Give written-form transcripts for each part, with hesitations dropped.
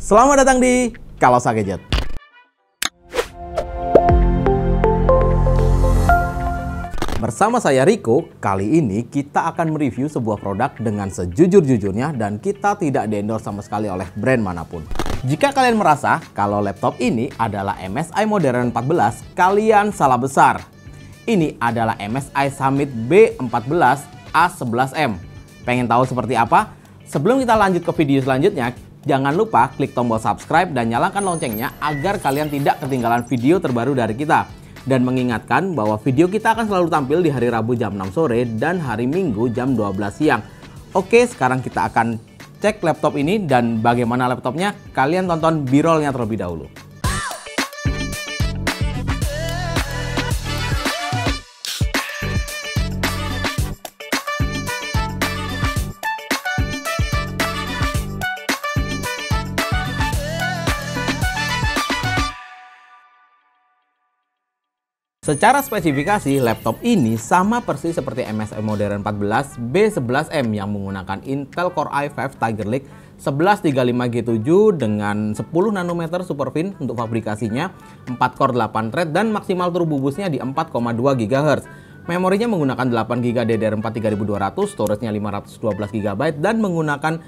Selamat datang di Kalosa Gadget. Bersama saya Riko, kali ini kita akan mereview sebuah produk dengan sejujur-jujurnya dan kita tidak di-endorse sama sekali oleh brand manapun. Jika kalian merasa kalau laptop ini adalah MSI Modern 14, kalian salah besar. Ini adalah MSI Summit B14 A11M. Pengen tahu seperti apa? Sebelum kita lanjut ke video selanjutnya, jangan lupa klik tombol subscribe dan nyalakan loncengnya agar kalian tidak ketinggalan video terbaru dari kita. Dan mengingatkan bahwa video kita akan selalu tampil di hari Rabu jam 6 sore dan hari Minggu jam 12 siang. Oke, sekarang kita akan cek laptop ini dan bagaimana laptopnya. Kalian tonton B-rollnya terlebih dahulu. Secara spesifikasi, laptop ini sama persis seperti MSI Modern 14 B11M yang menggunakan Intel Core i5 Tiger Lake 1135G7 dengan 10 nanometer superfin untuk fabrikasinya, 4 core 8 thread dan maksimal turbo boost-nya di 4,2 GHz. Memorinya menggunakan 8GB DDR4 3200, storage-nya 512GB dan menggunakan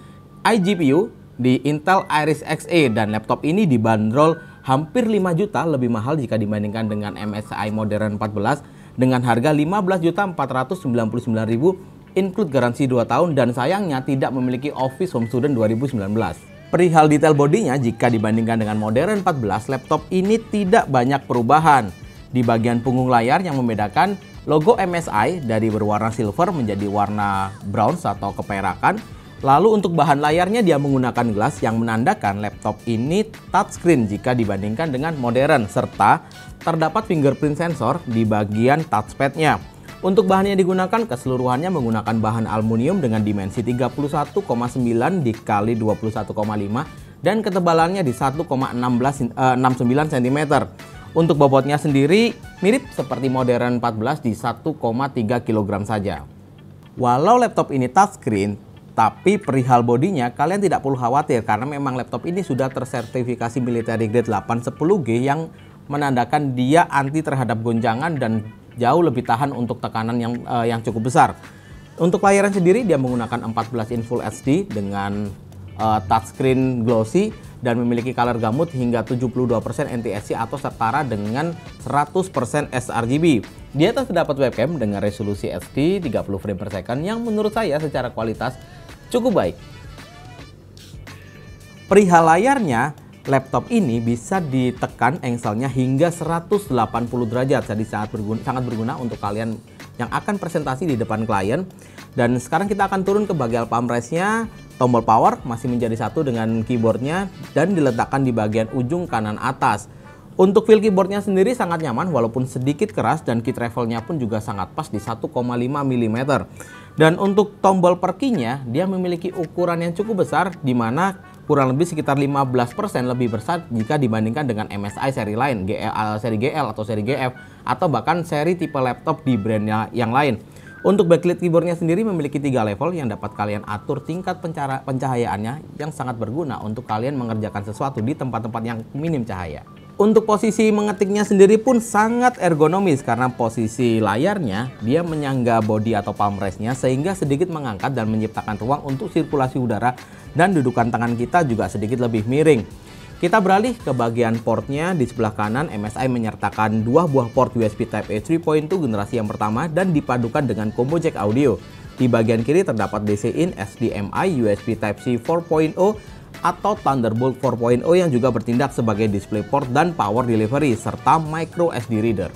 iGPU di Intel Iris Xe, dan laptop ini dibanderol hampir 5 juta lebih mahal jika dibandingkan dengan MSI Modern 14 dengan harga 15.499.000 include garansi 2 tahun dan sayangnya tidak memiliki Office Home Student 2019. Perihal detail bodinya, jika dibandingkan dengan Modern 14, laptop ini tidak banyak perubahan. Di bagian punggung layar yang membedakan logo MSI dari berwarna silver menjadi warna bronze atau keperakan. Lalu untuk bahan layarnya dia menggunakan glass yang menandakan laptop ini touchscreen jika dibandingkan dengan modern, serta terdapat fingerprint sensor di bagian touchpadnya. Untuk bahan yang digunakan keseluruhannya menggunakan bahan aluminium dengan dimensi 31,9 dikali 21,5 dan ketebalannya di 1,69 cm. Untuk bobotnya sendiri mirip seperti modern 14 di 1,3 kg saja. Walau laptop ini touchscreen, tapi perihal bodinya kalian tidak perlu khawatir karena memang laptop ini sudah tersertifikasi military grade 810G yang menandakan dia anti terhadap goncangan dan jauh lebih tahan untuk tekanan yang cukup besar. Untuk layarnya sendiri dia menggunakan 14 in Full HD dengan touchscreen glossy dan memiliki color gamut hingga 72% NTSC atau setara dengan 100% sRGB. Di atas terdapat webcam dengan resolusi HD 30 frame per second yang menurut saya secara kualitas cukup baik. Perihal layarnya, laptop ini bisa ditekan engselnya hingga 180 derajat, jadi sangat berguna untuk kalian yang akan presentasi di depan klien. Dan sekarang kita akan turun ke bagian palm rest-nya. Tombol power masih menjadi satu dengan keyboardnya dan diletakkan di bagian ujung kanan atas. Untuk feel keyboardnya sendiri sangat nyaman walaupun sedikit keras dan key travelnya pun juga sangat pas di 1,5 mm. Dan untuk tombol per key-nya dia memiliki ukuran yang cukup besar di mana kurang lebih sekitar 15% lebih besar jika dibandingkan dengan MSI seri lain, seri GL atau seri GF atau bahkan seri tipe laptop di brandnya yang lain. Untuk backlit keyboardnya sendiri memiliki 3 level yang dapat kalian atur tingkat pencahayaannya yang sangat berguna untuk kalian mengerjakan sesuatu di tempat-tempat yang minim cahaya. Untuk posisi mengetiknya sendiri pun sangat ergonomis karena posisi layarnya dia menyangga bodi atau palm rest-nya sehingga sedikit mengangkat dan menciptakan ruang untuk sirkulasi udara dan dudukan tangan kita juga sedikit lebih miring. Kita beralih ke bagian portnya. Di sebelah kanan MSI menyertakan 2 buah port USB Type-A 3.2 generasi yang pertama dan dipadukan dengan combo jack audio. Di bagian kiri terdapat DC-in, HDMI, USB Type-C 4.0 atau Thunderbolt 4.0 yang juga bertindak sebagai DisplayPort dan power delivery serta micro SD reader.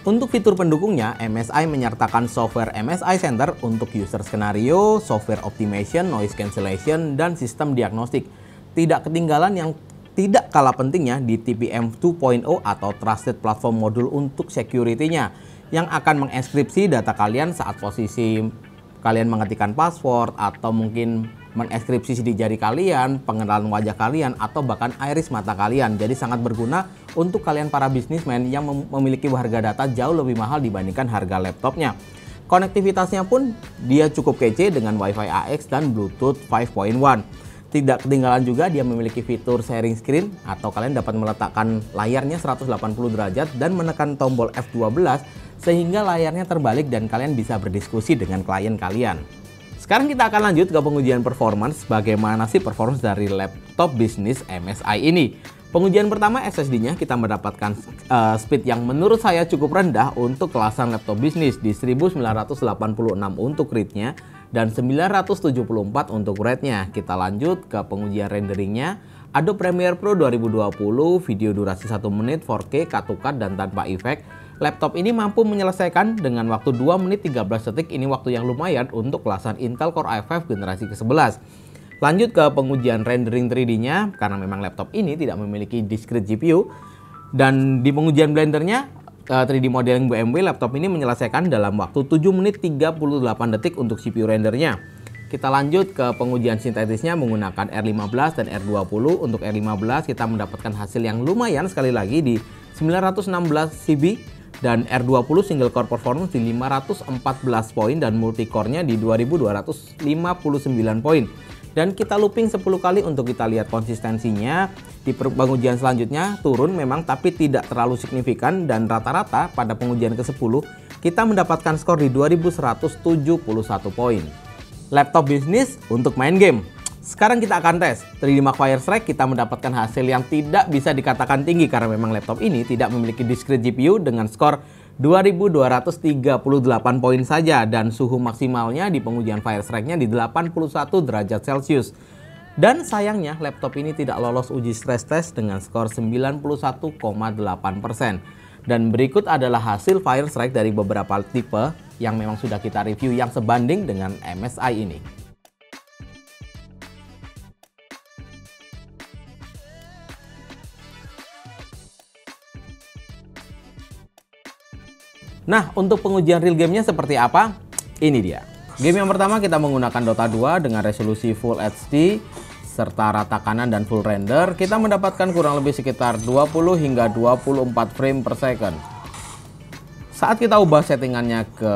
Untuk fitur pendukungnya, MSI menyertakan software MSI Center untuk user skenario, software optimization, noise cancellation, dan sistem diagnostik. Tidak ketinggalan yang tidak kalah pentingnya di TPM 2.0 atau Trusted Platform Module untuk security-nya yang akan mengenkripsi data kalian saat posisi kalian mengetikkan password atau mungkin mengenkripsi sidik jari kalian, pengenalan wajah kalian, atau bahkan iris mata kalian. Jadi sangat berguna untuk kalian para bisnismen yang memiliki harga data jauh lebih mahal dibandingkan harga laptopnya. Konektivitasnya pun dia cukup kece dengan Wi-Fi AX dan Bluetooth 5.1. Tidak ketinggalan juga dia memiliki fitur sharing screen atau kalian dapat meletakkan layarnya 180 derajat dan menekan tombol F12 sehingga layarnya terbalik dan kalian bisa berdiskusi dengan klien kalian. Sekarang kita akan lanjut ke pengujian performance. Bagaimana sih performance dari laptop bisnis MSI ini? Pengujian pertama SSD-nya kita mendapatkan speed yang menurut saya cukup rendah untuk kelasan laptop bisnis di 1986 untuk read-nya dan 974 untuk write-nya. Kita lanjut ke pengujian renderingnya. Adobe Premiere Pro 2020, video durasi 1 menit, 4K, cut to cut dan tanpa efek. Laptop ini mampu menyelesaikan dengan waktu 2 menit 13 detik. Ini waktu yang lumayan untuk kelasan Intel Core i5 generasi ke-11. Lanjut ke pengujian rendering 3D-nya, karena memang laptop ini tidak memiliki discrete GPU. Dan di pengujian Blender-nya, 3D modeling BMW, laptop ini menyelesaikan dalam waktu 7 menit 38 detik untuk CPU rendernya. Kita lanjut ke pengujian sintetisnya menggunakan R15 dan R20. Untuk R15 kita mendapatkan hasil yang lumayan sekali lagi di 916 CB. Dan R20 single core performance di 514 poin dan multicore-nya di 2259 poin. Dan kita looping 10 kali untuk kita lihat konsistensinya. Di pengujian selanjutnya turun memang tapi tidak terlalu signifikan dan rata-rata pada pengujian ke-10 kita mendapatkan skor di 2171 poin. Laptop bisnis untuk main game. Sekarang kita akan tes 3D Mark Firestrike. Kita mendapatkan hasil yang tidak bisa dikatakan tinggi karena memang laptop ini tidak memiliki discrete GPU dengan skor 2238 poin saja dan suhu maksimalnya di pengujian Firestrike-nya di 81 derajat Celcius. Dan sayangnya laptop ini tidak lolos uji stress test dengan skor 91,8%. Dan berikut adalah hasil Firestrike dari beberapa tipe yang memang sudah kita review yang sebanding dengan MSI ini. Nah, untuk pengujian real gamenya seperti apa? Ini dia. Game yang pertama kita menggunakan Dota 2 dengan resolusi Full HD serta rata kanan dan full render. Kita mendapatkan kurang lebih sekitar 20 hingga 24 frame per second. Saat kita ubah settingannya ke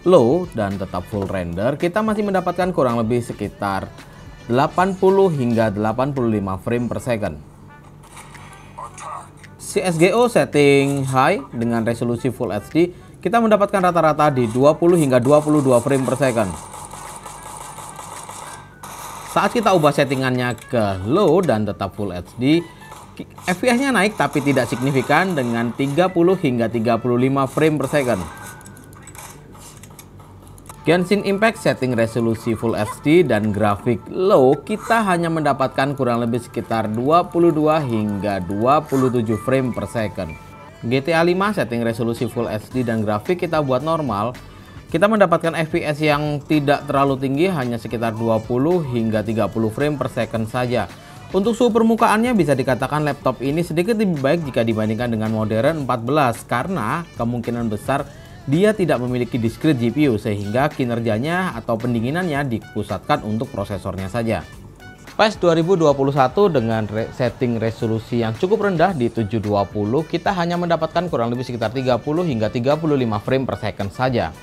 low dan tetap full render, kita masih mendapatkan kurang lebih sekitar 80 hingga 85 frame per second. CSGO setting high dengan resolusi Full HD, kita mendapatkan rata-rata di 20 hingga 22 frame per second. Saat kita ubah settingannya ke low dan tetap Full HD, FPS-nya naik tapi tidak signifikan dengan 30 hingga 35 frame per second. Genshin Impact setting resolusi Full HD dan grafik low, kita hanya mendapatkan kurang lebih sekitar 22 hingga 27 frame per second. GTA 5 setting resolusi Full HD dan grafik kita buat normal, kita mendapatkan FPS yang tidak terlalu tinggi, hanya sekitar 20 hingga 30 frame per second saja. Untuk suhu permukaannya bisa dikatakan laptop ini sedikit lebih baik jika dibandingkan dengan modern 14 karena kemungkinan besar dia tidak memiliki discrete GPU sehingga kinerjanya atau pendinginannya dipusatkan untuk prosesornya saja. PES 2021 dengan setting resolusi yang cukup rendah di 720, kita hanya mendapatkan kurang lebih sekitar 30 hingga 35 frame per second saja.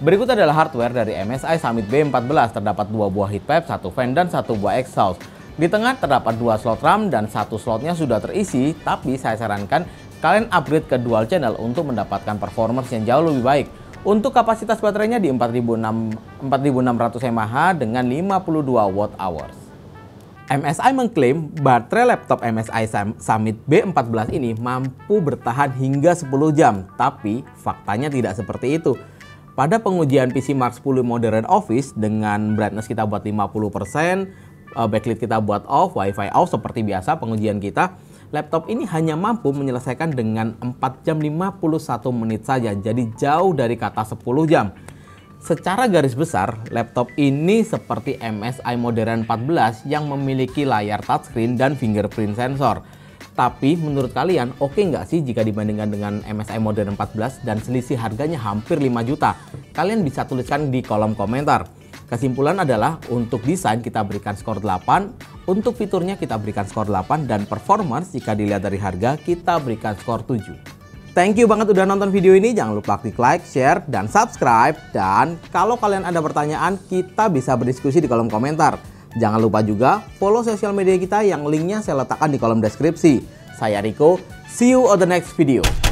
Berikut adalah hardware dari MSI Summit B14. Terdapat 2 buah heat pipe, 1 fan dan 1 buah exhaust. Di tengah terdapat 2 slot RAM dan 1 slotnya sudah terisi, tapi saya sarankan kalian upgrade ke dual channel untuk mendapatkan performance yang jauh lebih baik. Untuk kapasitas baterainya di 4600 mAh dengan 52 Wh. MSI mengklaim baterai laptop MSI Summit B14 ini mampu bertahan hingga 10 jam, tapi faktanya tidak seperti itu. Pada pengujian PC Mark 10 Modern Office dengan brightness kita buat 50%, backlit kita buat off, wifi off seperti biasa pengujian kita, laptop ini hanya mampu menyelesaikan dengan 4 jam 51 menit saja, jadi jauh dari kata 10 jam. Secara garis besar, laptop ini seperti MSI Modern 14 yang memiliki layar touchscreen dan fingerprint sensor. Tapi menurut kalian oke nggak sih jika dibandingkan dengan MSI Modern 14 dan selisih harganya hampir 5 juta? Kalian bisa tuliskan di kolom komentar. Kesimpulan adalah untuk desain kita berikan skor 8, untuk fiturnya kita berikan skor 8, dan performance jika dilihat dari harga kita berikan skor 7. Thank you banget udah nonton video ini, jangan lupa klik like, share, dan subscribe. Dan kalau kalian ada pertanyaan kita bisa berdiskusi di kolom komentar. Jangan lupa juga follow sosial media kita yang linknya saya letakkan di kolom deskripsi. Saya Riko, see you on the next video.